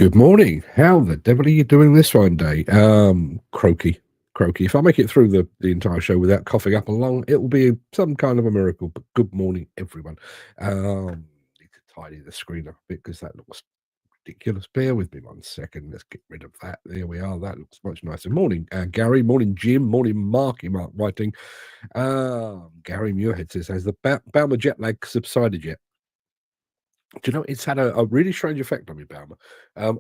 Good morning. How the devil are you doing this fine day? Croaky. If I make it through the entire show without coughing up along, it will be some kind of a miracle. But good morning, everyone. Need to tidy the screen up a bit because that looks ridiculous. Bear with me 1 second. Let's get rid of that. There we are. That looks much nicer. Morning, Gary. Morning, Jim. Morning, Marky. Mark writing. Gary Muirhead says, has the Bauma jet lag subsided yet? Do you know, it's had a really strange effect on me, Bauma.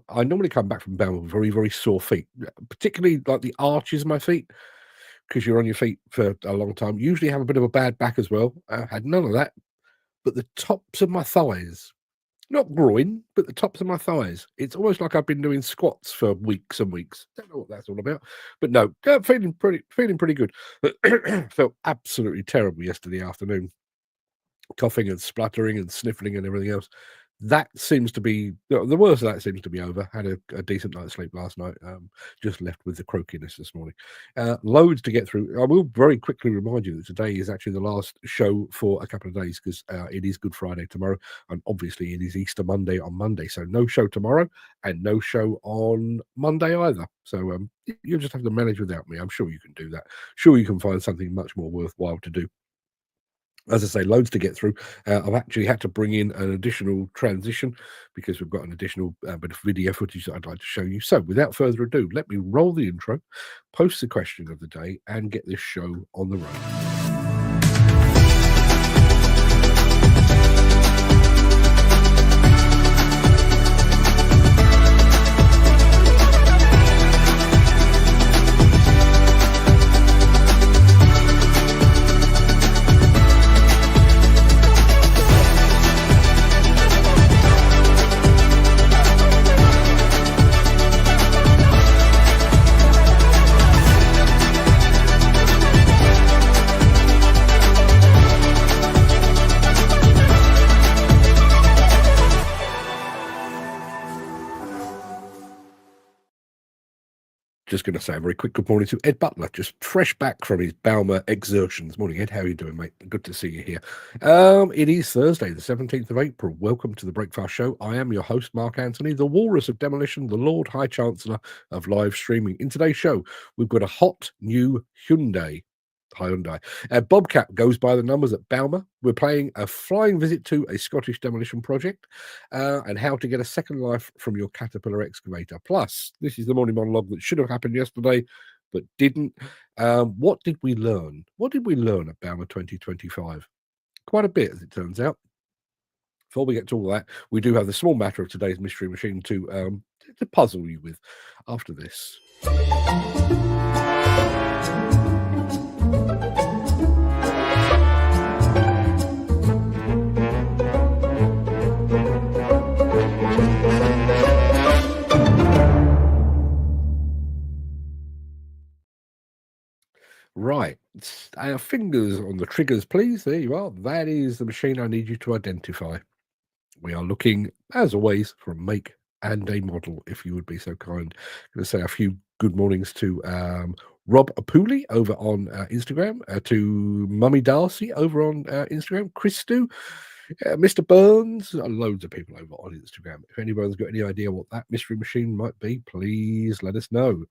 I normally come back from Bauma with very, very sore feet, particularly like the arches of my feet, because you're on your feet for a long time. Usually have a bit of a bad back as well. Had none of that, but the tops of my thighs, not groin, but the tops of my thighs. It's almost like I've been doing squats for weeks and weeks. Don't know what that's all about, but no, feeling pretty good. Felt absolutely terrible yesterday afternoon, coughing and spluttering and sniffling and everything else. That seems to be the worst of that seems to be over. Had a decent night's sleep last night. Just left with the croakiness this morning. Loads to get through. I will very quickly remind you that today is actually the last show for a couple of days because it is Good Friday tomorrow, and obviously it is Easter Monday on Monday. So no show tomorrow and no show on Monday either. So you'll just have to manage without me. I'm sure you can do that. Sure, you can find something much more worthwhile to do. As I say, loads to get through. I've actually had to bring in an additional transition because we've got an additional bit of video footage that I'd like to show you. So without further ado, let me roll the intro, post the question of the day, and get this show on the road. Just going to say a very quick good morning to Ed Butler, just fresh back from his Bauma exertions. Morning, Ed. How are you doing, mate? Good to see you here. It is Thursday, the 17th of April. Welcome to the Breakfast Show. I am your host, Mark Anthony, the Walrus of Demolition, the Lord High Chancellor of live streaming. In today's show, we've got a hot new Hyundai. Bobcat goes by the numbers at Bauma. We're playing a flying visit to a Scottish demolition project and how to get a second life from your Caterpillar excavator. Plus, this is the morning monologue that should have happened yesterday but didn't. What did we learn? What did we learn at Bauma 2025? Quite a bit, as it turns out. Before we get to all that, we do have the small matter of today's mystery machine to puzzle you with after this. Right, fingers on the triggers, please. There you are. That is the machine I need you to identify. We are looking, as always, for a make and a model, if you would be so kind. I'm going to say a few good mornings to Rob Apuli over on Instagram, to Mummy Darcy over on Instagram, Christu, Mr. Burns, loads of people over on Instagram. If anyone's got any idea what that mystery machine might be, please let us know.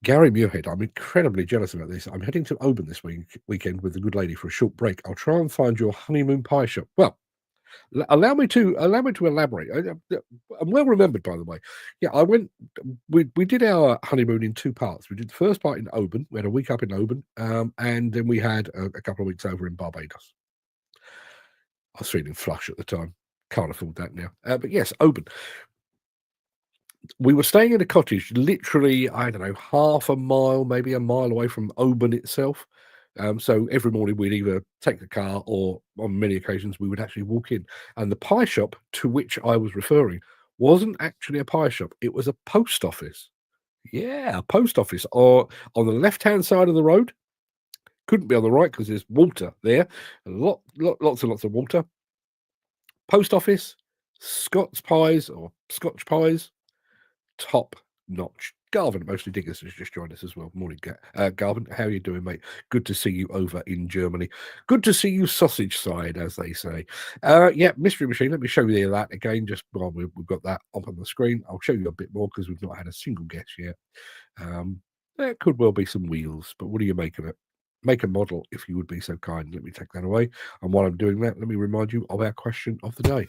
Gary Muirhead, I'm incredibly jealous about this. I'm heading to Oban this weekend with the good lady for a short break. I'll try and find your honeymoon pie shop. Well, allow me to elaborate. I'm well remembered, by the way. Yeah, I went. We did our honeymoon in two parts. We did the first part in Oban. We had a week up in Oban, and then we had a couple of weeks over in Barbados. I was feeling flush at the time. Can't afford that now. But yes, Oban. We were staying in a cottage, literally, I don't know, half a mile, maybe a mile away from Oban itself. So every morning we'd either take the car or on many occasions we would actually walk in. And the pie shop to which I was referring wasn't actually a pie shop. It was a post office. Yeah, a post office or on the left-hand side of the road. Couldn't be on the right because there's water there. Lots and lots of water. Post office, Scotch pies, top notch Garvin, mostly diggers, has just joined us as well. Morning, Garvin. How are you doing, mate? Good to see you over in Germany. Good to see you, sausage side, as they say. Yeah, Mystery Machine. Let me show you that again. Just while we've got that up on the screen, I'll show you a bit more because we've not had a single guess yet. There could well be some wheels, but what do you make of it? Make a model, if you would be so kind. Let me take that away. And while I'm doing that, let me remind you of our question of the day.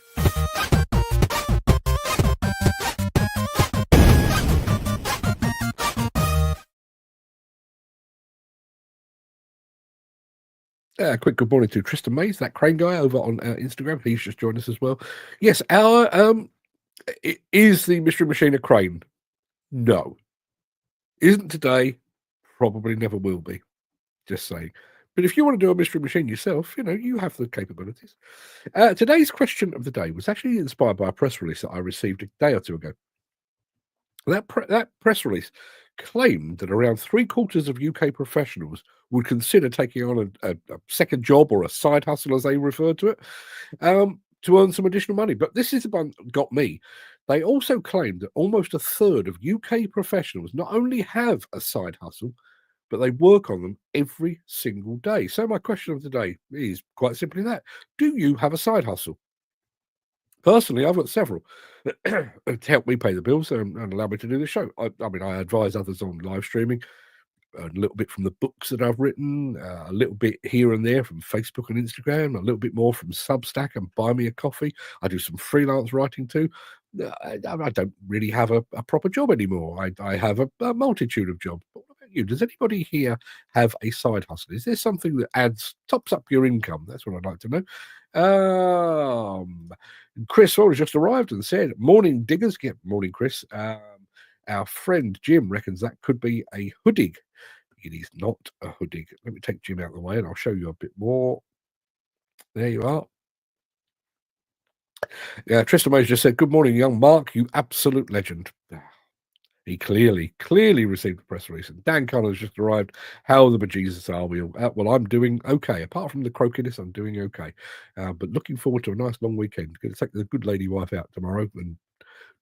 Quick good morning to Tristan Mays, that crane guy over on Instagram. He's just joined us as well. Yes, is the Mystery Machine a crane? No. Isn't today, probably never will be. Just saying. But if you want to do a Mystery Machine yourself, you have the capabilities. Today's question of the day was actually inspired by a press release that I received a day or two ago. That press release claimed that around 3/4 of UK professionals would consider taking on a second job or a side hustle, as they referred to it, to earn some additional money. But this is the one that got me. They also claimed that almost a third of UK professionals not only have a side hustle, but they work on them every single day. So my question of the day is quite simply that. Do you have a side hustle? Personally, I've got several to help me pay the bills and allow me to do the show. I mean, I advise others on live streaming, a little bit from the books that I've written, a little bit here and there from Facebook and Instagram, a little bit more from Substack and Buy Me a Coffee. I do some freelance writing too. I don't really have a proper job anymore. I have a multitude of jobs. But what about you? Does anybody here have a side hustle? Is there something that tops up your income? That's what I'd like to know. Chris has just arrived and said, "Morning, diggers." Good morning, Chris. Our friend Jim reckons that could be a hoodie. It is not a hoodie. Let me take Jim out of the way and I'll show you a bit more. There you are. Yeah, Tristan Mays just said, "Good morning, young Mark, you absolute legend." He clearly received the press release. And Dan Connors just arrived. How the bejesus are we all? Well, I'm doing okay. Apart from the croakiness, I'm doing okay. But looking forward to a nice long weekend. Going to take the good lady wife out tomorrow and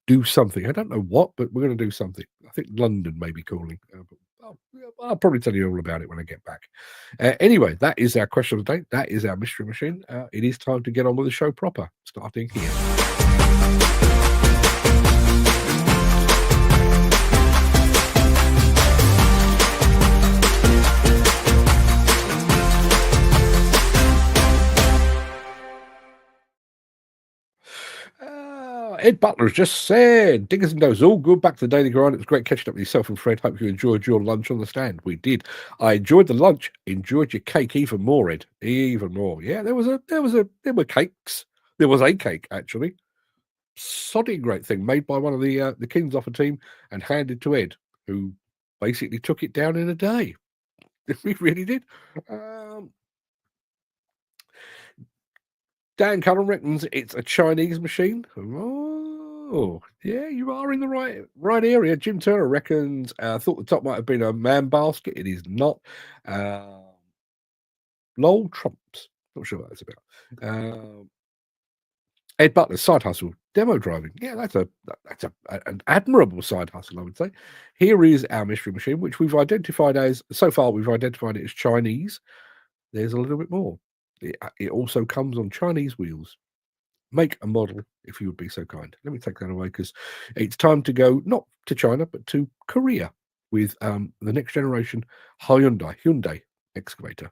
do something. I don't know what, but we're going to do something. I think London may be calling. I'll probably tell you all about it when I get back. Anyway, that is our question of the day. That is our Mystery Machine. It is time to get on with the show proper, starting here. Ed Butler has just said, "Diggers and Does, all good. Back to the daily grind. It was great catching up with yourself and Fred. Hope you enjoyed your lunch on the stand." We did. I enjoyed the lunch. Enjoyed your cake even more, Ed. Even more. Yeah, there were cakes. There was a cake actually. Sodding great thing made by one of the King's Offer team and handed to Ed, who basically took it down in a day. We really did. Dan Cullen reckons it's a Chinese machine. Oh, yeah, you are in the right area. Jim Turner reckons, thought the top might have been a man basket. It is not. Lol Trumps. Not sure what that's about. Ed Butler, side hustle, demo driving. Yeah, that's an admirable side hustle, I would say. Here is our Mystery Machine, which we've identified as, so far we've identified it as Chinese. There's a little bit more. It also comes on Chinese wheels. Make a model, if you would be so kind. Let me take that away because it's time to go not to China but to Korea with the next generation Hyundai excavator.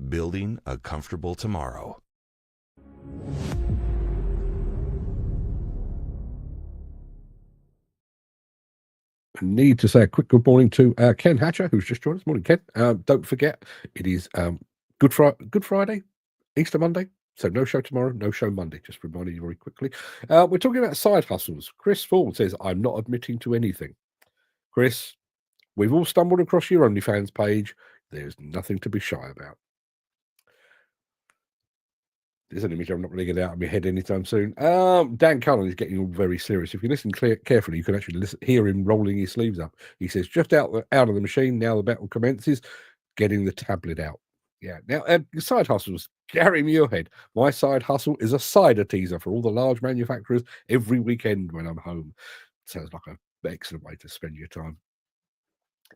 building a comfortable tomorrow. Need to say a quick good morning to Ken Hatcher, who's just joined us. Morning, Ken. Don't forget, it is Good Friday, Easter Monday. So no show tomorrow, no show Monday. Just reminding you very quickly. We're talking about side hustles. Chris Ford says, I'm not admitting to anything. Chris, we've all stumbled across your OnlyFans page. There's nothing to be shy about. There's an image I'm not going to get out of my head anytime soon. Dan Cullen is getting all very serious. If you listen carefully, you can actually hear him rolling his sleeves up. He says, just out of the machine, now the battle commences, getting the tablet out. Yeah. Now, side hustles, carry me your head. My side hustle is a cider teaser for all the large manufacturers every weekend when I'm home. Sounds like an excellent way to spend your time.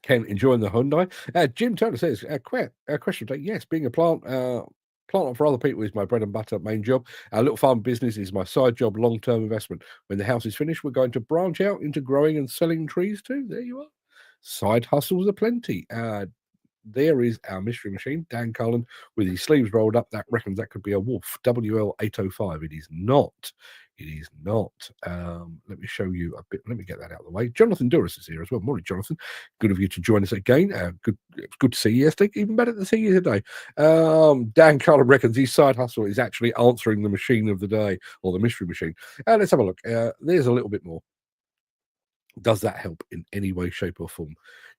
Ken, enjoying the Hyundai. Jim Turner says, question today. Yes, being a plant for other people is my bread and butter main job. Our little farm business is my side job, long-term investment. When the house is finished, we're going to branch out into growing and selling trees too. There you are. Side hustles are plenty. There is our mystery machine, Dan Cullen, with his sleeves rolled up. That reckons that could be a Wolf WL805. It is not. It is not. Let me show you a bit. Let me get that out of the way. Jonathan Duras is here as well. Morning, Jonathan. Good of you to join us again. Good to see you yesterday. Even better to see you today. Dan Cullen reckons his side hustle is actually answering the machine of the day, or the mystery machine. Let's have a look. There's a little bit more. Does that help in any way, shape, or form?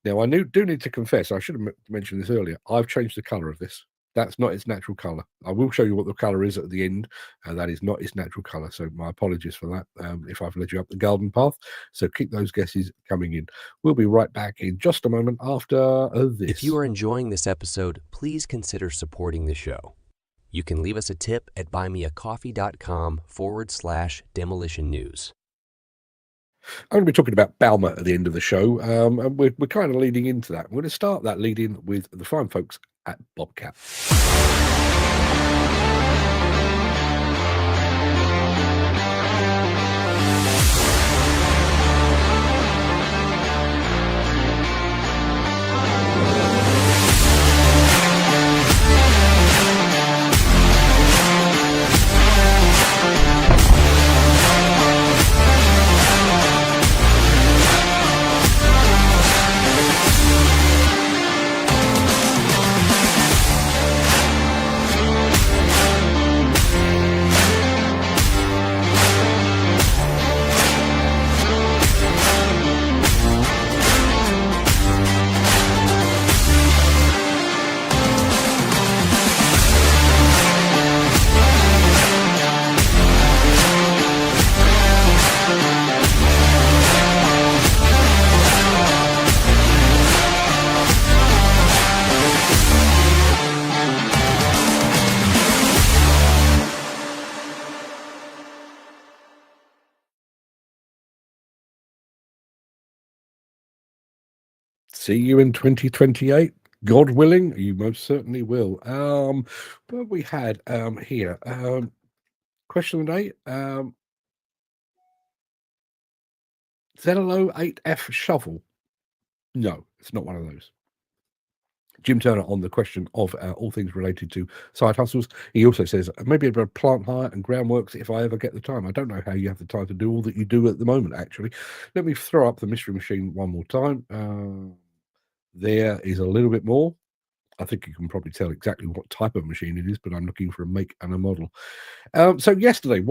Now, I do need to confess, I should have mentioned this earlier, I've changed the colour of this. That's not its natural colour. I will show you what the colour is at the end, and that is not its natural colour. So my apologies for that if I've led you up the garden path. So keep those guesses coming in. We'll be right back in just a moment after this. If you are enjoying this episode, please consider supporting the show. You can leave us a tip at buymeacoffee.com/demolition news. I'm going to be talking about Bauma at the end of the show, and we're kind of leading into that. We're going to start that lead in with the fine folks at Bobcat. See you in 2028, God willing. You most certainly will. But we had here question of the day. Zello 8F shovel. No, it's not one of those. Jim Turner on the question of all things related to side hustles. He also says, maybe about plant hire and groundworks if I ever get the time. I don't know how you have the time to do all that you do at the moment, actually. Let me throw up the mystery machine one more time. There is a little bit more. I think you can probably tell exactly what type of machine it is, but I'm looking for a make and a model. So yesterday,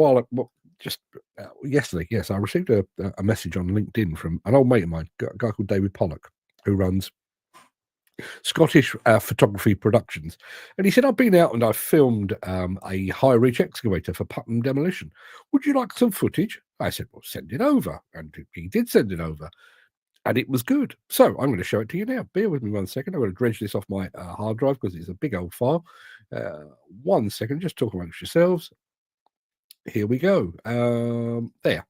yesterday, yes, I received a message on LinkedIn from an old mate of mine, a guy called David Pollock, who runs Scottish Photography Productions. And he said, I've been out and I've filmed a high-reach excavator for Putnam Demolition. Would you like some footage? I said, well, send it over. And he did send it over. And it was good. So I'm going to show it to you now. Bear with me 1 second. I'm going to dredge this off my hard drive because it's a big old file. 1 second. Just talk amongst yourselves. Here we go. There.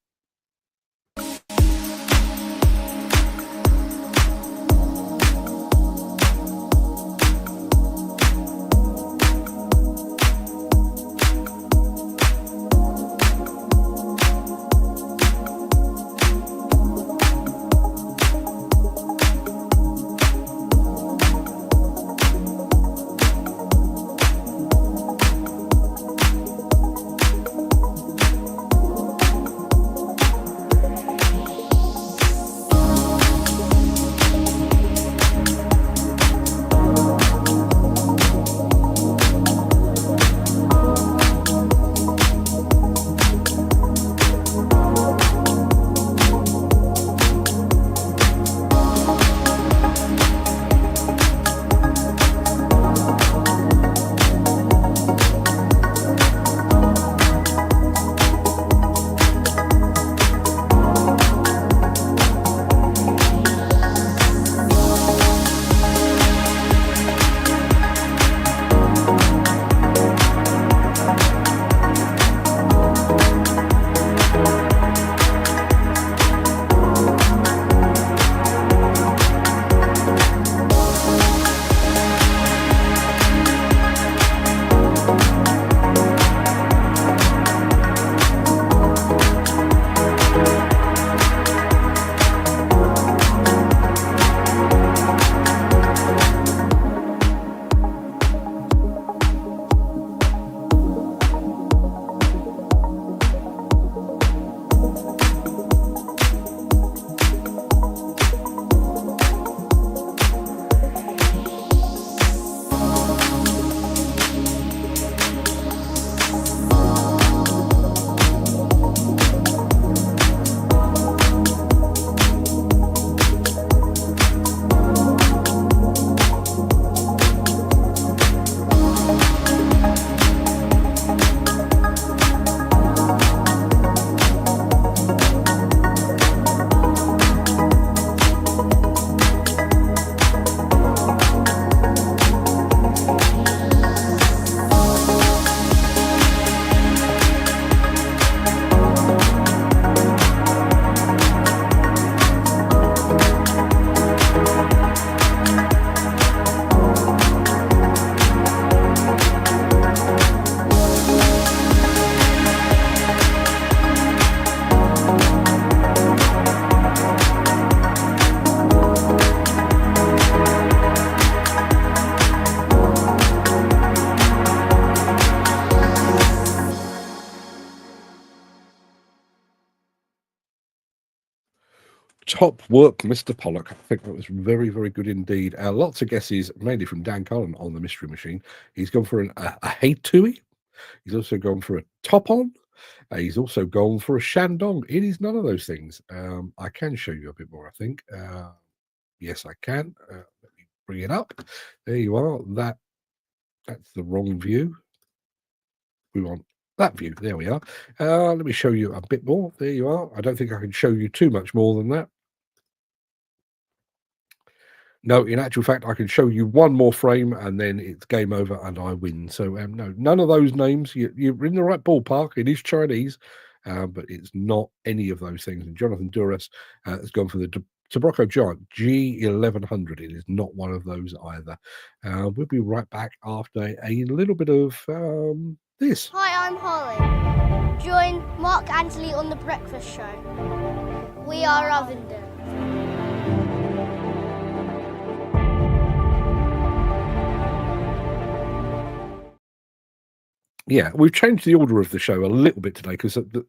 Top work, Mr. Pollock. I think that was very, very good indeed. Lots of guesses, mainly from Dan Cullen on the Mystery Machine. He's gone for a Hey Tui. He's also gone for a Top On. He's also gone for a Shandong. It is none of those things. I can show you a bit more, I think. Yes, I can. Let me bring it up. There you are. That's the wrong view. We want that view. There we are. Let me show you a bit more. There you are. I don't think I can show you too much more than that. No, in actual fact, I can show you one more frame and then it's game over and I win. So no, none of those names. You're in the right ballpark. It is Chinese, but it's not any of those things. And Jonathan Duras has gone for the Tobroko Giant G1100. It is not one of those either. We'll be right back after a little bit of this. Hi, I'm Holly. Join Mark Anthony on The Breakfast Show. We are Ovenden. Yeah, we've changed the order of the show a little bit today because the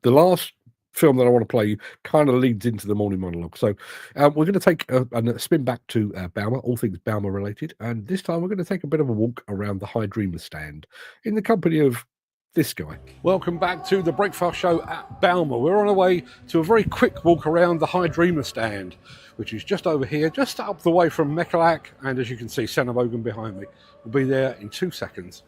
last film that I want to play you kind of leads into the morning monologue. So we're going to take a spin back to Bauma, all things Bauma related. And this time we're going to take a bit of a walk around the High Dreamer stand in the company of this guy. Welcome back to the Breakfast Show at Bauma. We're on our way to a very quick walk around the High Dreamer stand, which is just over here, just up the way from Mekhalak. And as you can see, Sennabogan behind me. We'll be there in 2 seconds.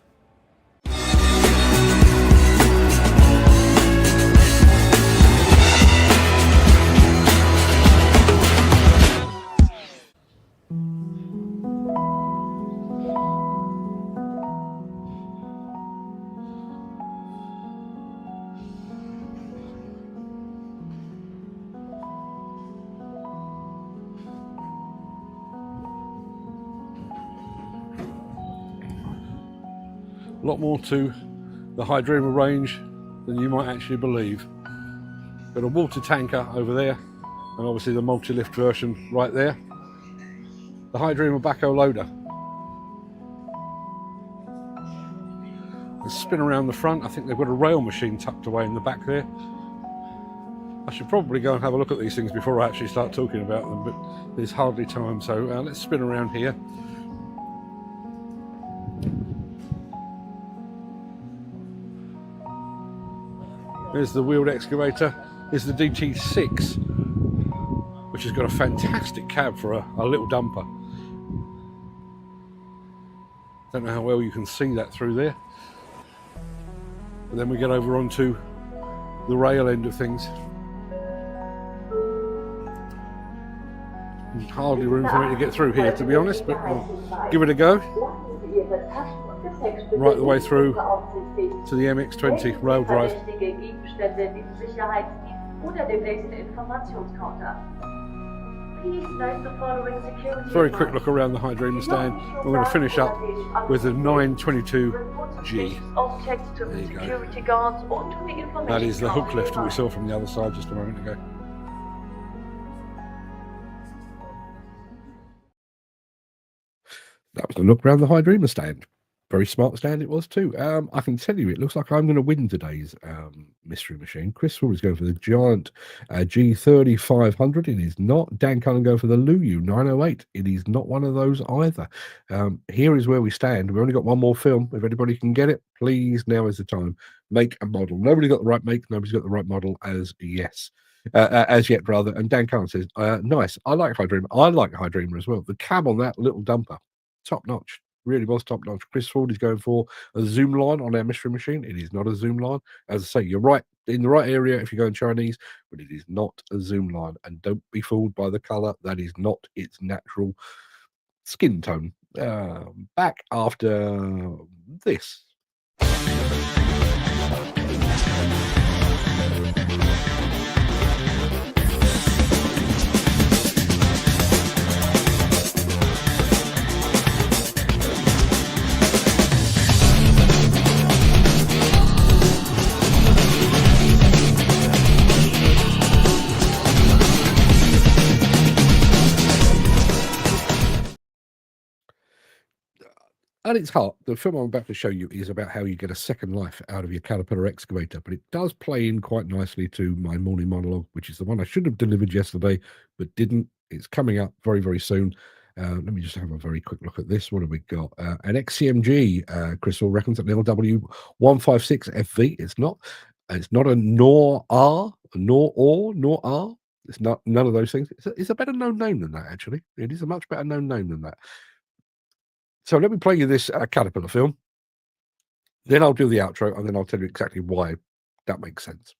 A lot more to the High Dreamer range than you might actually believe. Got a water tanker over there, and obviously the multi-lift version right there. The High Dreamer backhoe loader. And spin around the front. I think they've got a rail machine tucked away in the back there. I should probably go and have a look at these things before I actually start talking about them, but there's hardly time, so let's spin around here. There's the wheeled excavator. There's the DT6, which has got a fantastic cab for a little dumper. Don't know how well you can see that through there. And then we get over onto the rail end of things. Hardly room for me to get through here, to be honest, but we'll give it a go. Right the way through to the MX-20 rail drive. Very quick look around the High Dreamer stand. We're going to finish up with the 922G. There you go. That is the hook lift that we saw from the other side just a moment ago. That was a look around the High Dreamer stand. Very smart stand it was too. I can tell you, it looks like I'm going to win today's mystery machine. Chris Ford is going for the giant G3500. It is not. Dan Cullen go for the Luyu 908. It is not one of those either. Here is where we stand. We've only got one more film. If anybody can get it, please, now is the time. Make a model. Nobody got the right make. Nobody's got the right model as yet, rather. And Dan Cullen says, nice. I like High Dreamer. I like High Dreamer as well. The cab on that little dumper, top notch. Really was top notch. Chris Ford is going for a zoom line on our mystery machine. It is not a zoom line. As I say, you're right in the right area if you go in Chinese, but it is not a zoom line. And don't be fooled by the color. That is not its natural skin tone. Back after this. At its heart, the film I'm about to show you is about how you get a second life out of your Caterpillar excavator, but it does play in quite nicely to my morning monologue, which is the one I should have delivered yesterday, but didn't. It's coming up very, very soon. Let me just have a very quick look at this. What have we got? An XCMG, Crystal reckons an LW156FV. It's not. It's not a nor R. It's not none of those things. It's a better known name than that, actually. It is a much better known name than that. So let me play you this Caterpillar film. Then I'll do the outro, and then I'll tell you exactly why that makes sense.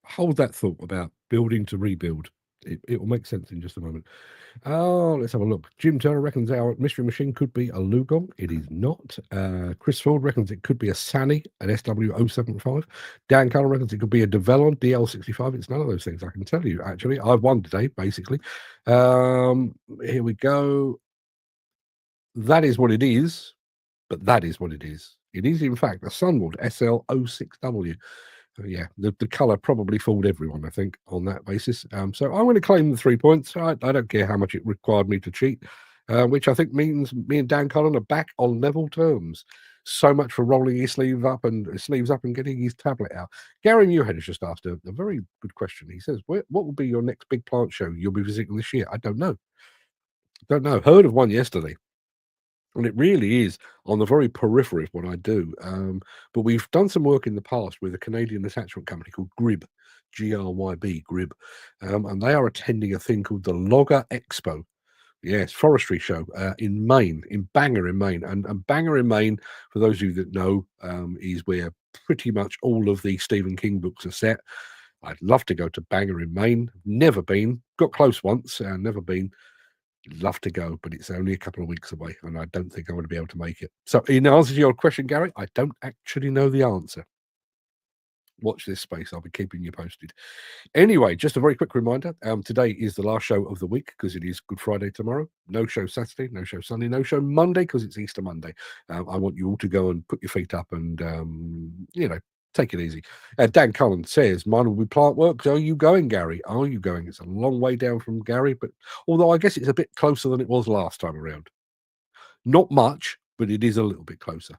Hold that thought about building to rebuild. It will make sense in just a moment. Oh, let's have a look. Jim Turner reckons our mystery machine could be a Lugong. It is not. Chris Ford reckons it could be a Sani, an SW075. Dan Cullen reckons it could be a Develon DL65. It's none of those things, I can tell you, actually. I've won today, basically. Here we go. That is what it is, but that is what it is. It is, in fact, a Sunward SL06W. Yeah, the colour probably fooled everyone, I think, on that basis. So I'm going to claim the 3 points. I don't care how much it required me to cheat, which I think means me and Dan Cullen are back on level terms. So much for rolling his sleeves up and getting his tablet out. Gary Muirhead has just asked a very good question. He says, what will be your next big plant show you'll be visiting this year? I don't know. Heard of one yesterday. And it really is on the very periphery of what I do. But we've done some work in the past with a Canadian attachment company called Grib, Gryb, Grib. And they are attending a thing called the Logger Expo. Yes, forestry show in Maine, in Bangor in Maine. And Bangor in Maine, for those of you that know, is where pretty much all of the Stephen King books are set. I'd love to go to Bangor in Maine. Never been. Got close once, never been. Love to go, but it's only a couple of weeks away, and I don't think I'm going to be able to make it. So, in answer to your question, Gary, I don't actually know the answer. Watch this space. I'll be keeping you posted. Anyway, just a very quick reminder. Today is the last show of the week because it is Good Friday tomorrow. No show Saturday, no show Sunday, no show Monday because it's Easter Monday. I want you all to go and put your feet up and, take it easy. Dan Cullen says, mine will be plant work. Are you going, Gary? Are you going? It's a long way down from Gary, but although I guess it's a bit closer than it was last time around. Not much, but it is a little bit closer.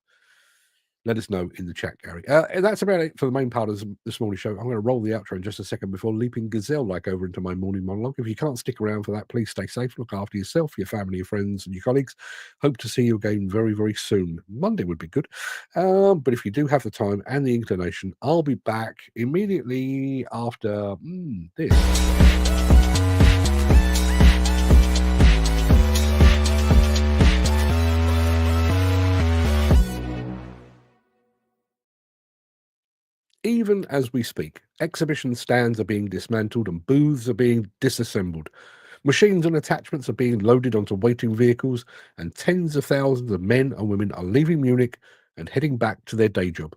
Let us know in the chat, Gary. And that's about it for the main part of this morning show. I'm going to roll the outro in just a second before leaping gazelle-like over into my morning monologue. If you can't stick around for that, please stay safe. Look after yourself, your family, your friends, and your colleagues. Hope to see you again very, very soon. Monday would be good. But if you do have the time and the inclination, I'll be back immediately after this. Even as we speak, exhibition stands are being dismantled and booths are being disassembled. Machines and attachments are being loaded onto waiting vehicles, and tens of thousands of men and women are leaving Munich and heading back to their day job.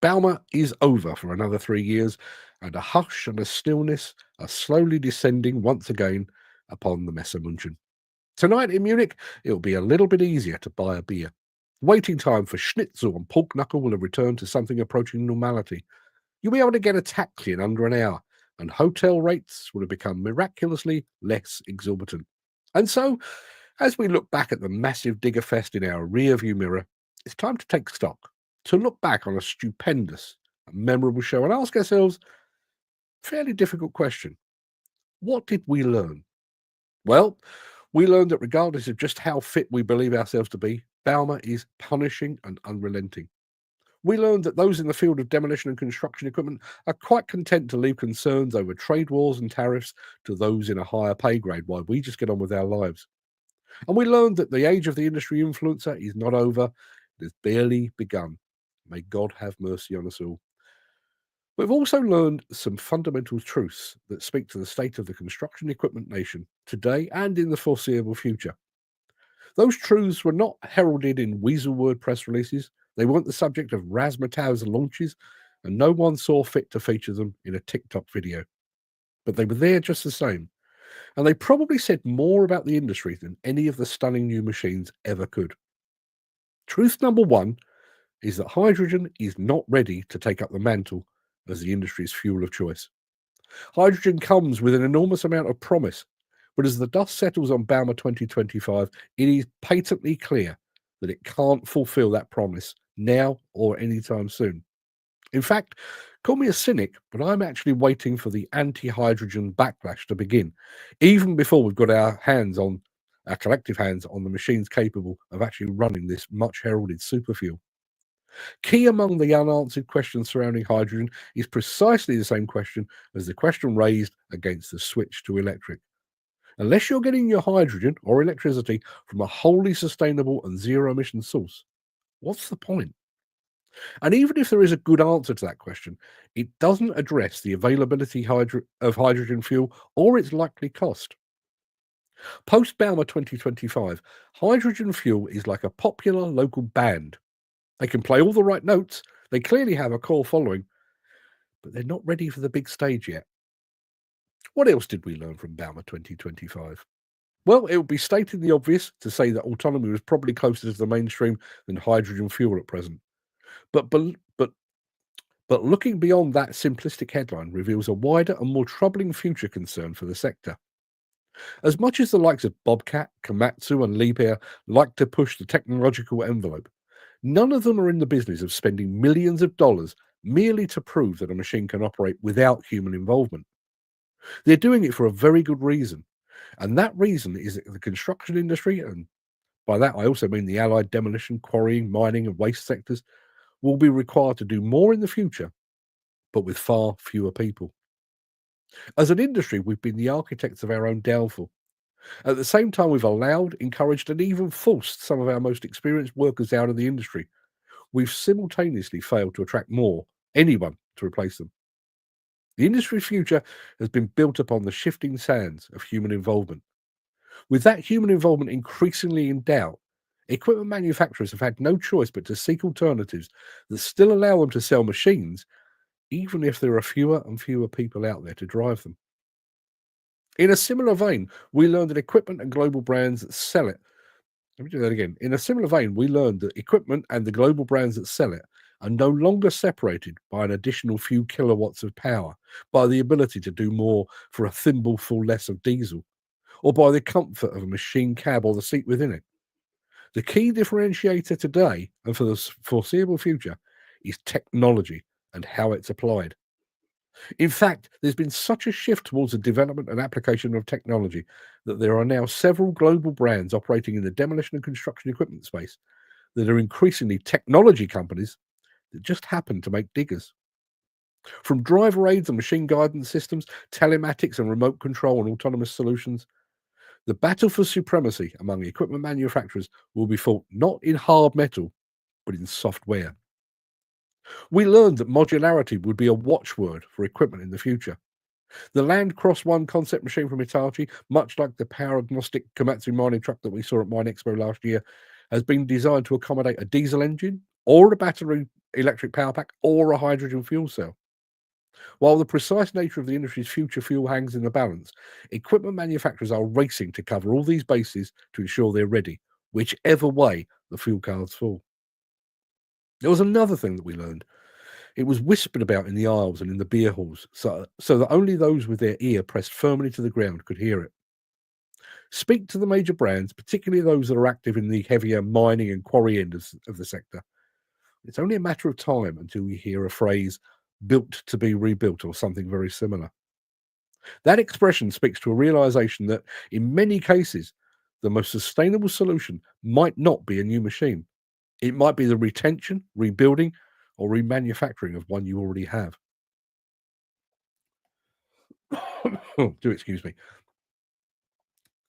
Bauma is over for another 3 years, and a hush and a stillness are slowly descending once again upon the Messermunchen. Tonight in Munich, it'll be a little bit easier to buy a beer. Waiting time for schnitzel and pork knuckle will have returned to something approaching normality. You'll be able to get a taxi in under an hour, and hotel rates will have become miraculously less exorbitant. And so, as we look back at the massive digger fest in our rear-view mirror, it's time to take stock, to look back on a stupendous and memorable show and ask ourselves a fairly difficult question. What did we learn? Well, we learned that regardless of just how fit we believe ourselves to be, Bauma is punishing and unrelenting. We learned that those in the field of demolition and construction equipment are quite content to leave concerns over trade wars and tariffs to those in a higher pay grade while we just get on with our lives. And we learned that the age of the industry influencer is not over, it has barely begun. May God have mercy on us all. We've also learned some fundamental truths that speak to the state of the construction equipment nation today and in the foreseeable future. Those truths were not heralded in weasel word press releases, they weren't the subject of razzmatazz launches, and no one saw fit to feature them in a TikTok video. But they were there just the same, and they probably said more about the industry than any of the stunning new machines ever could. Truth number one is that hydrogen is not ready to take up the mantle as the industry's fuel of choice. Hydrogen comes with an enormous amount of promise, but as the dust settles on Bauma 2025, it is patently clear that it can't fulfill that promise now or anytime soon. In fact, call me a cynic, but I'm actually waiting for the anti-hydrogen backlash to begin, even before we've got our collective hands on the machines capable of actually running this much heralded superfuel. Key among the unanswered questions surrounding hydrogen is precisely the same question as the question raised against the switch to electric. Unless you're getting your hydrogen or electricity from a wholly sustainable and zero-emission source, what's the point? And even if there is a good answer to that question, it doesn't address the availability of hydrogen fuel or its likely cost. Post-Bauma 2025, hydrogen fuel is like a popular local band. They can play all the right notes, they clearly have a core following, but they're not ready for the big stage yet. What else did we learn from Bauma 2025? Well, it would be stating the obvious to say that autonomy was probably closer to the mainstream than hydrogen fuel at present. But looking beyond that simplistic headline reveals a wider and more troubling future concern for the sector. As much as the likes of Bobcat, Komatsu and Liebherr like to push the technological envelope, none of them are in the business of spending millions of dollars merely to prove that a machine can operate without human involvement. They're doing it for a very good reason, and that reason is that the construction industry, and by that I also mean the allied demolition, quarrying, mining and waste sectors, will be required to do more in the future, but with far fewer people. As an industry, we've been the architects of our own downfall. At the same time, we've allowed, encouraged and even forced some of our most experienced workers out of the industry. We've simultaneously failed to attract anyone to replace them. The industry's future has been built upon the shifting sands of human involvement. With that human involvement increasingly in doubt, equipment manufacturers have had no choice but to seek alternatives that still allow them to sell machines, even if there are fewer and fewer people out there to drive them. In a similar vein, we learned that equipment and global brands that sell it. Let me do that again. In a similar vein, we learned that equipment and the global brands that sell it are no longer separated by an additional few kilowatts of power, by the ability to do more for a thimbleful less of diesel, or by the comfort of a machine cab or the seat within it. The key differentiator today and for the foreseeable future is technology and how it's applied. In fact, there's been such a shift towards the development and application of technology that there are now several global brands operating in the demolition and construction equipment space that are increasingly technology companies that just happen to make diggers. From driver aids and machine guidance systems, telematics and remote control and autonomous solutions, the battle for supremacy among equipment manufacturers will be fought not in hard metal, but in software. We learned that modularity would be a watchword for equipment in the future. The Land Cross One concept machine from Hitachi, much like the power-agnostic Komatsu mining truck that we saw at Mine Expo last year, has been designed to accommodate a diesel engine, or a battery electric power pack, or a hydrogen fuel cell. While the precise nature of the industry's future fuel hangs in the balance, equipment manufacturers are racing to cover all these bases to ensure they're ready, whichever way the fuel cards fall. There was another thing that we learned. It was whispered about in the aisles and in the beer halls, so that only those with their ear pressed firmly to the ground could hear it. Speak to the major brands, particularly those that are active in the heavier mining and quarry end of the sector. It's only a matter of time until we hear a phrase, built to be rebuilt, or something very similar. That expression speaks to a realization that, in many cases, the most sustainable solution might not be a new machine. It might be the retention, rebuilding, or remanufacturing of one you already have. Do excuse me.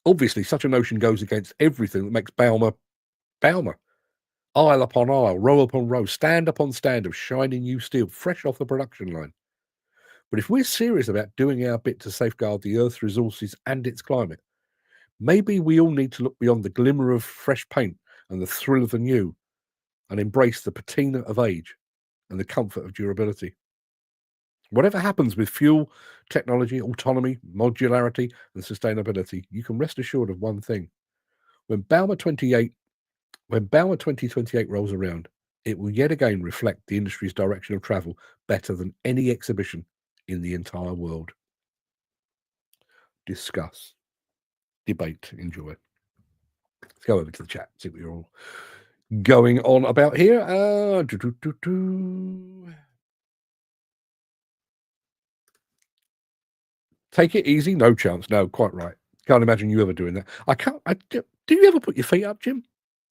Obviously, such a notion goes against everything that makes Bauma Bauma. Aisle upon aisle, row upon row, stand upon stand of shining new steel, fresh off the production line. But if we're serious about doing our bit to safeguard the Earth's resources and its climate, maybe we all need to look beyond the glimmer of fresh paint and the thrill of the new and embrace the patina of age and the comfort of durability. Whatever happens with fuel, technology, autonomy, modularity, and sustainability, you can rest assured of one thing. When Bauma 2028 rolls around, it will yet again reflect the industry's direction of travel better than any exhibition in the entire world. Discuss, debate, enjoy. Let's go over to the chat, see what you're all going on about here. Take it easy, no chance. No, quite right. Can't imagine you ever doing that. Do you ever put your feet up, Jim?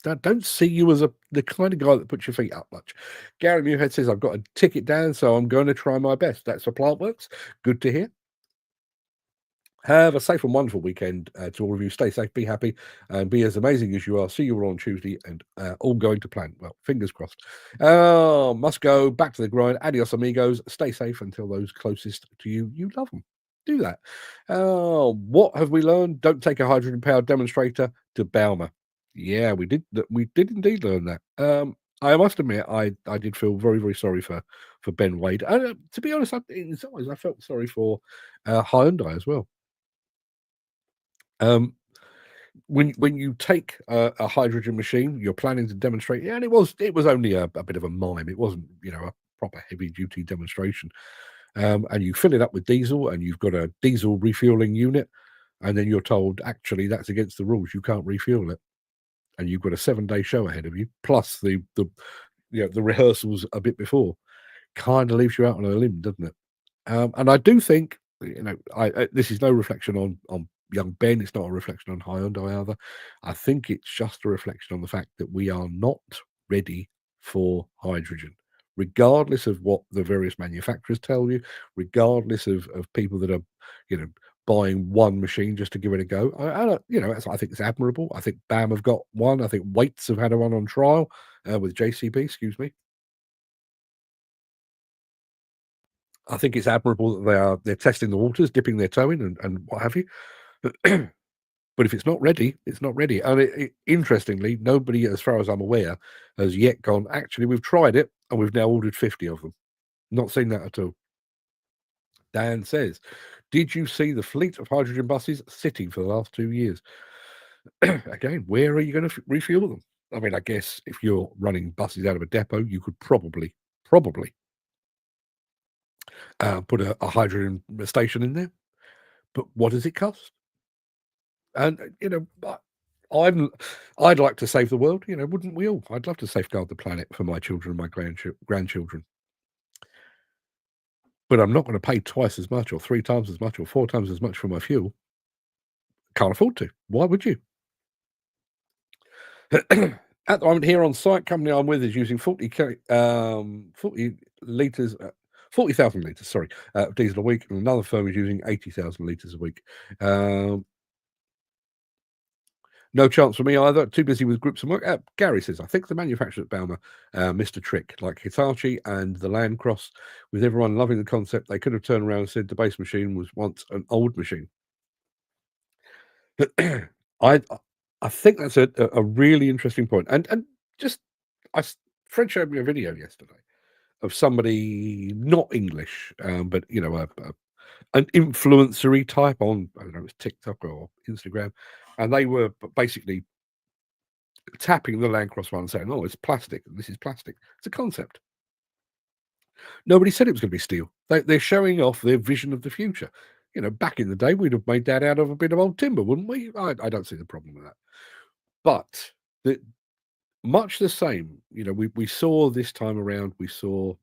I don't see you as the kind of guy that puts your feet up much. Gary Muirhead says, I've got a ticket down, so I'm going to try my best. That's for Plant Works. Good to hear. Have a safe and wonderful weekend to all of you. Stay safe, be happy, and be as amazing as you are. See you all on Tuesday, and all going to plan. Well, fingers crossed. Must go back to the grind. Adios, amigos. Stay safe until those closest to you, you love them. Do that. What have we learned? Don't take a hydrogen-powered demonstrator to Bauma. Yeah, we did. We did indeed learn that. I must admit, I did feel very, very sorry for Ben Wade. To be honest, in some ways, I felt sorry for Hyundai as well. When you take a hydrogen machine, you're planning to demonstrate, and it was only a bit of a mime. It wasn't, a proper heavy duty demonstration. And you fill it up with diesel, and you've got a diesel refueling unit, and then you're told actually that's against the rules. You can't refuel it, and you've got a 7-day show ahead of you, plus the rehearsals a bit before. Kind of leaves you out on a limb, doesn't it? And I do think, this is no reflection on young Ben. It's not a reflection on Hyundai either. I think it's just a reflection on the fact that we are not ready for hydrogen, regardless of what the various manufacturers tell you, regardless of people that are, buying one machine just to give it a go. I think it's admirable. I think BAM have got one. I think Waits have had one on trial with JCB. Excuse me. I think it's admirable that they're testing the waters, dipping their toe in, and what have you. But if it's not ready, it's not ready. And interestingly, nobody, as far as I'm aware, has yet gone, actually, we've tried it, and we've now ordered 50 of them. Not seen that at all. Dan says, did you see the fleet of hydrogen buses sitting for the last 2 years? Again, where are you going to refuel them? I mean, I guess if you're running buses out of a depot, you could probably put a hydrogen station in there. But what does it cost? And I'd like to save the world. Wouldn't we all? I'd love to safeguard the planet for my children and my grandchildren. But I'm not going to pay twice as much, or 3 times as much, or 4 times as much for my fuel. Can't afford to. Why would you? At the moment, here on site, company I'm with is using 40 litres, 40,000 litres, sorry, of diesel a week, and another firm is using 80,000 litres a week. No chance for me either. Too busy with groups and work. Gary says, I think the manufacturer at Bauma missed a trick. Like Hitachi and the Landcross, with everyone loving the concept, they could have turned around and said the base machine was once an old machine. I think that's a really interesting point. And just, Fred showed me a video yesterday of somebody not English, but an influencery type on, I don't know, it's TikTok or Instagram, and they were basically tapping the Land Cross one and saying, "Oh, it's plastic. This is plastic. It's a concept." Nobody said it was going to be steel. They're showing off their vision of the future. Back in the day, we'd have made that out of a bit of old timber, wouldn't we? I don't see the problem with that. But much the same, we saw this time around, we saw.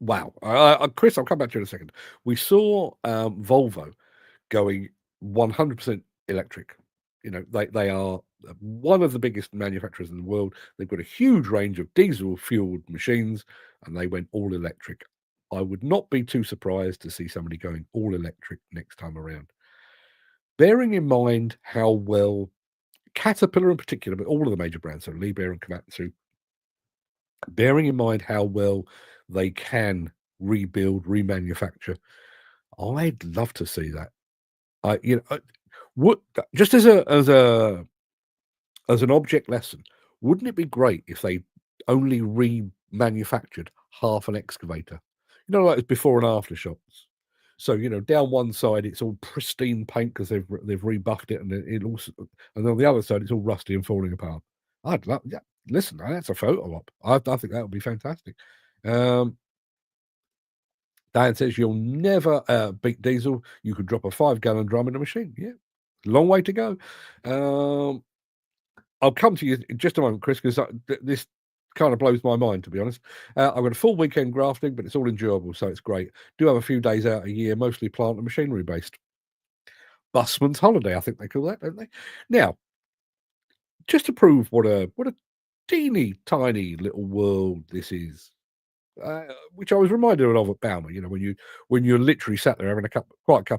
Wow. Chris, I'll come back to you in a second. We saw Volvo going 100% electric. They are one of the biggest manufacturers in the world. They've got a huge range of diesel-fueled machines, and they went all electric. I would not be too surprised to see somebody going all electric next time around. Bearing in mind how well Caterpillar in particular, but all of the major brands, so Liebherr and Komatsu, bearing in mind how well they can rebuild, remanufacture, I'd love to see that. Would just as an object lesson, wouldn't it be great if they only remanufactured half an excavator? Like before and after shots. So down one side it's all pristine paint because they've rebuffed it, and and on the other side it's all rusty and falling apart. I'd love, yeah. Listen, that's a photo op. I think that would be fantastic. Dan says you'll never beat diesel. You could drop a 5-gallon drum in a machine. Yeah, long way to go. I'll come to you in just a moment, Chris, because this kind of blows my mind, to be honest. I've got a full weekend grafting, but it's all enjoyable, so it's great. Do have a few days out a year, mostly plant and machinery based. Busman's holiday, I think they call that, don't they? Now, just to prove what a teeny tiny little world this is, which I was reminded of at Bauma. When you're literally sat there having a cup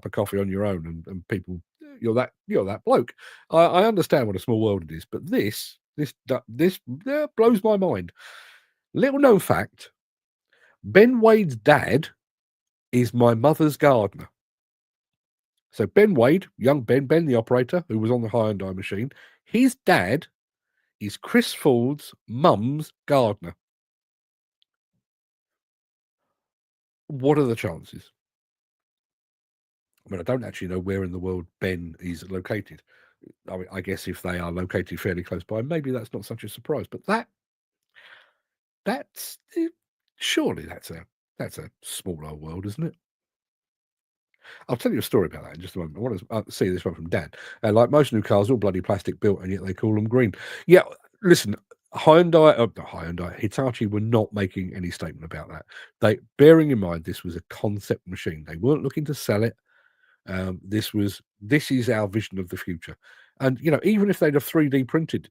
of coffee on your own, and people, you're that bloke. I understand what a small world it is, but this blows my mind. Little known fact: Ben Wade's dad is my mother's gardener. So Ben Wade, young Ben the operator who was on the Hyundai machine, his dad is Chris Ford's mum's gardener. What are the chances? I mean, I don't actually know where in the world Ben is located. I mean, I guess if they are located fairly close by, maybe that's not such a surprise. But that's surely that's a smaller world, isn't it? I'll tell you a story about that in just a moment. I want to see this one from Dan. Like most new cars, all bloody plastic built, and yet they call them green. Yeah, listen, Hitachi were not making any statement about that. Bearing in mind this was a concept machine, they weren't looking to sell it. This is our vision of the future, and even if they'd have 3D printed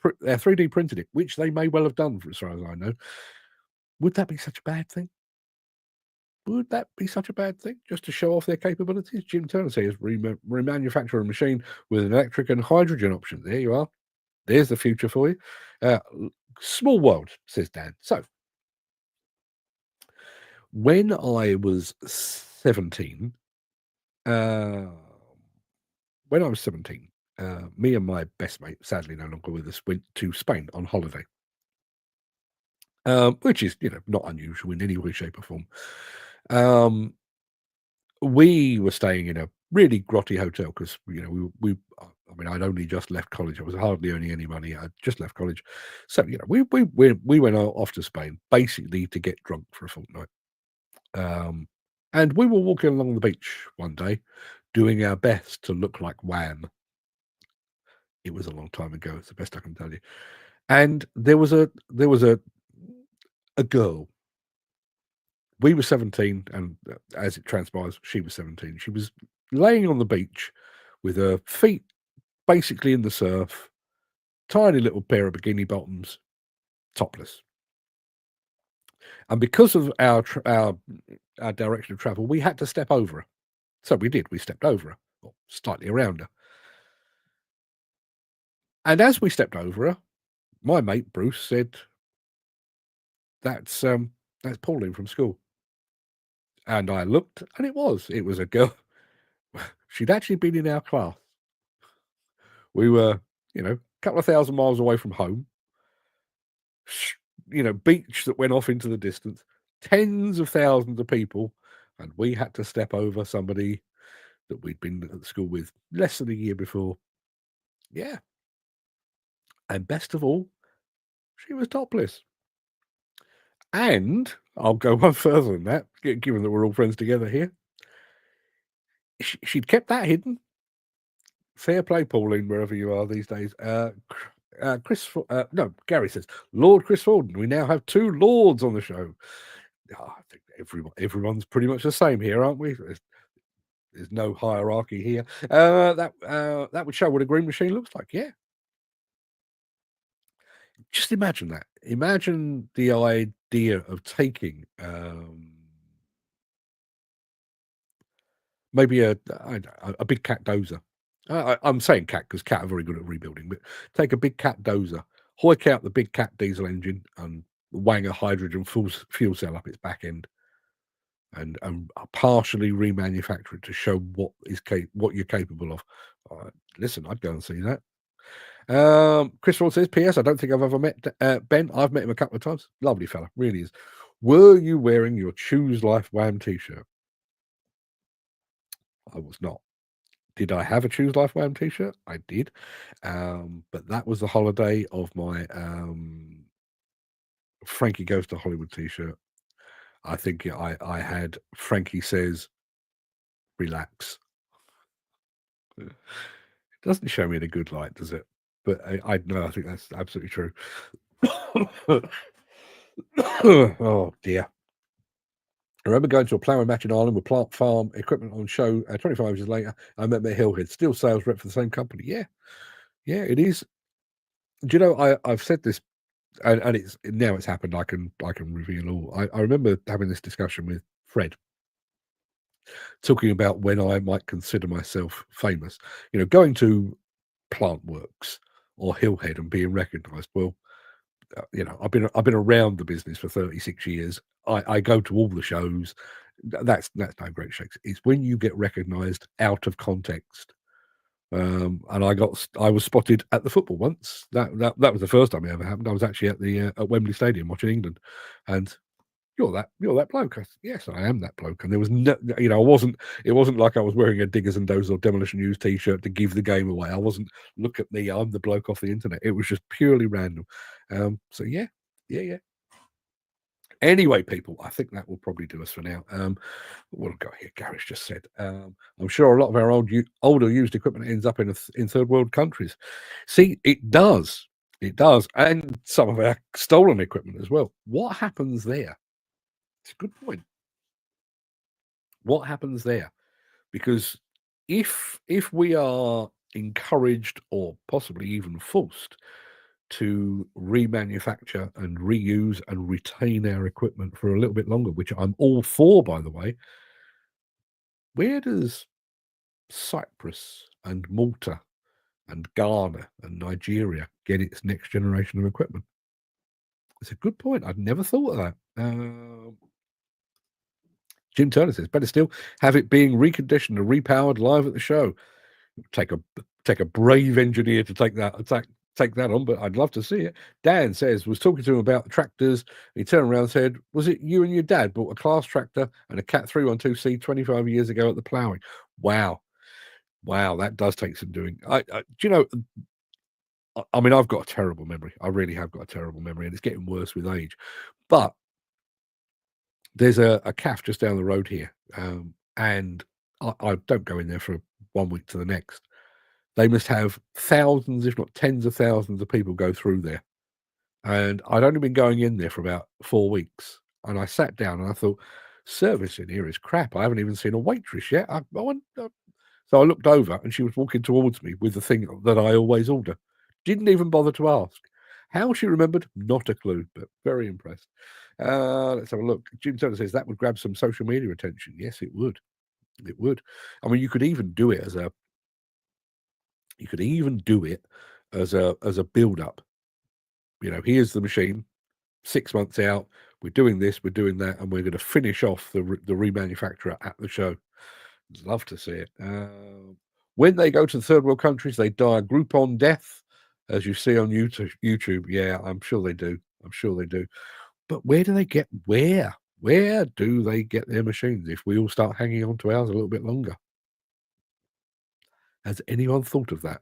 it, which they may well have done, as far as I know, would that be such a bad thing? Would that be such a bad thing, just to show off their capabilities? Jim Turner says remanufacture a machine with an electric and hydrogen option. There you are. There's the future for you. Small world, says Dan. So, when I was 17, me and my best mate, sadly no longer with us, went to Spain on holiday. Which is, not unusual in any way, shape, or form. We were staying in a really grotty hotel because, I mean, I'd only just left college. I was hardly earning any money. I'd just left college. So, we went off to Spain basically to get drunk for a fortnight. And we were walking along the beach one day, doing our best to look like Wham. It was a long time ago. It's the best I can tell you. And there was a girl. We were 17, and as it transpires, she was 17. She was laying on the beach with her feet basically in the surf, tiny little pair of bikini bottoms, topless. And because of our direction of travel, we had to step over her. So we did. We stepped over her, or slightly around her. And as we stepped over her, my mate Bruce said, "That's Pauline from school." And I looked, and it was a girl. She'd actually been in our class. We were you know, a couple of thousand miles away from home, you know, beach that went off into the distance, tens of thousands of people, and we had to step over somebody that we'd been at school with less than a year before. Yeah. And best of all, she was topless. And I'll go one further than that, given that we're all friends together here. She'd kept that hidden. Fair play, Pauline, wherever you are these days. Gary says, Lord Chris Forden, we now have 2 lords on the show. Oh, I think everyone's pretty much the same here, aren't we? There's no hierarchy here. That would show what a green machine looks like. Yeah. Just imagine that. Imagine the idea of taking maybe a big cat dozer. I'm saying cat because cat are very good at rebuilding, but take a big cat dozer, hoik out the big cat diesel engine, and wang a hydrogen fuel cell up its back end, and partially remanufacture it to show what you're capable of. Listen, I'd go and see that. Chris Ford says, P.S. I don't think I've ever met Ben. I've met him a couple of times. Lovely fella, really is. Were you wearing your Choose Life Wham t-shirt? I was not. Did I have a Choose Life Wham t-shirt? I did. But that was the holiday of my Frankie Goes to Hollywood t-shirt. I think I had Frankie Says, Relax. It doesn't show me in a good light, does it? But I think that's absolutely true. Oh dear. I remember going to a ploughing match in Ireland with plant farm equipment on show. 25 years later, I met my Hillhead, still sales rep for the same company. Yeah, it is. Do you know, I've said this, and it's happened. I can reveal all. I remember having this discussion with Fred, talking about when I might consider myself famous. You know, going to Plant Works or Hillhead and being recognised. Well, you know, I've been around the business for 36 years. I go to all the shows. That's no great shakes. It's when you get recognised out of context. And I was spotted at the football once. That was the first time it ever happened. I was actually at Wembley Stadium watching England, and you're that bloke. I said, yes, I am that bloke. And there was no, you know, it wasn't like I was wearing a Diggers and Dozers or Demolition News t-shirt to give the game away. I wasn't, look at me, I'm the bloke off the internet. It was just purely random. So yeah. Anyway, people, I think that will probably do us for now. What have I got here? Gary's just said, I'm sure a lot of our older used equipment ends up in third world countries. See, it does, and some of our stolen equipment as well. What happens there? It's a good point. What happens there? Because if we are encouraged or possibly even forced to remanufacture and reuse and retain our equipment for a little bit longer, which I'm all for, by the way, where does Cyprus and Malta and Ghana and Nigeria get its next generation of equipment? It's a good point. I'd never thought of that. Jim Turner says, better still, have it being reconditioned and repowered live at the show. Take a brave engineer to take that on, but I'd love to see it. Dan says, was talking to him about the tractors. He turned around and said, was it you and your dad bought a class tractor and a Cat 312C 25 years ago at the ploughing? Wow, that does take some doing. Do you know, I mean, I've got a terrible memory. I really have got a terrible memory, and it's getting worse with age. But there's a calf just down the road here, and I don't go in there for 1 week to the next. They must have thousands, if not tens of thousands of people go through there. And I'd only been going in there for about 4 weeks. And I sat down and I thought, service in here is crap. I haven't even seen a waitress yet. So I looked over and she was walking towards me with the thing that I always order. Didn't even bother to ask. How she remembered, not a clue, but very impressed. Let's have a look. Jim Turner says that would grab some social media attention. Yes, it would. It would. I mean, you could even do it as a build-up. You know, here's the machine. 6 months out, we're doing this, we're doing that, and we're going to finish off the remanufacturer at the show. I'd love to see it. When they go to the third world countries, they die a Groupon death as you see on YouTube. Yeah, I'm sure they do. But where do they get where do they get their machines if we all start hanging on to ours a little bit longer? Has anyone thought of that?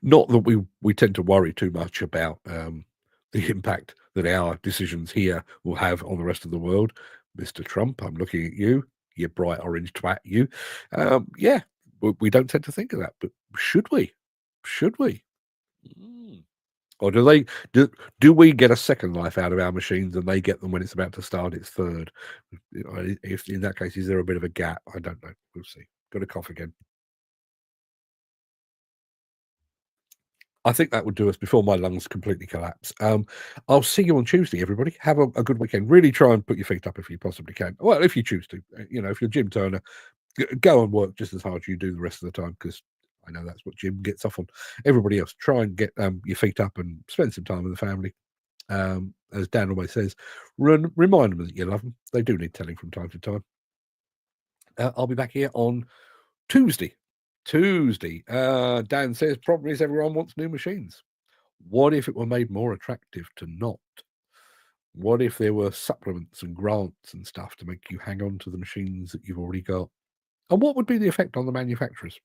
Not that we tend to worry too much about the impact that our decisions here will have on the rest of the world. Mr. Trump, I'm looking at you, you bright orange twat, you. Yeah, we don't tend to think of that, but should we? Or do we get a second life out of our machines and they get them when it's about to start its third? If in that case, is there a bit of a gap? I don't know. We'll see. Got to cough again. I think that would do us before my lungs completely collapse. I'll see you on Tuesday, everybody. Have a good weekend. Really try and put your feet up if you possibly can. Well, if you choose to. If you're Jim Turner, go and work just as hard as you do the rest of the time, because I know that's what Jim gets off on. Everybody else, try and get your feet up and spend some time with the family. As Dan always says, remind them that you love them. They do need telling from time to time. I'll be back here on Tuesday. Dan says, problem is everyone wants new machines. What if it were made more attractive to not? What if there were supplements and grants and stuff to make you hang on to the machines that you've already got? And what would be the effect on the manufacturers?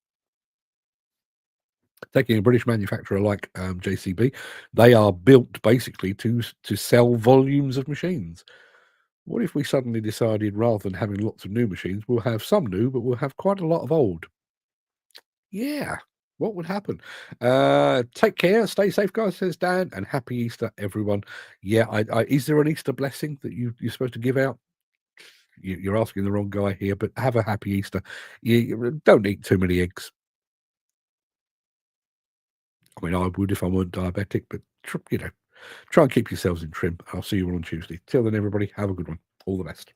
Taking a British manufacturer like JCB, they are built basically to sell volumes of machines. What if we suddenly decided, rather than having lots of new machines, we'll have some new, but we'll have quite a lot of old? Yeah, what would happen? Take care, stay safe, guys, says Dan, and happy Easter, everyone. Yeah, is there an Easter blessing that you're supposed to give out? You're asking the wrong guy here, but have a happy Easter. You don't eat too many eggs. I mean, I would if I weren't diabetic, but try and keep yourselves in trim. I'll see you all on Tuesday. Till then, everybody, have a good one. All the best.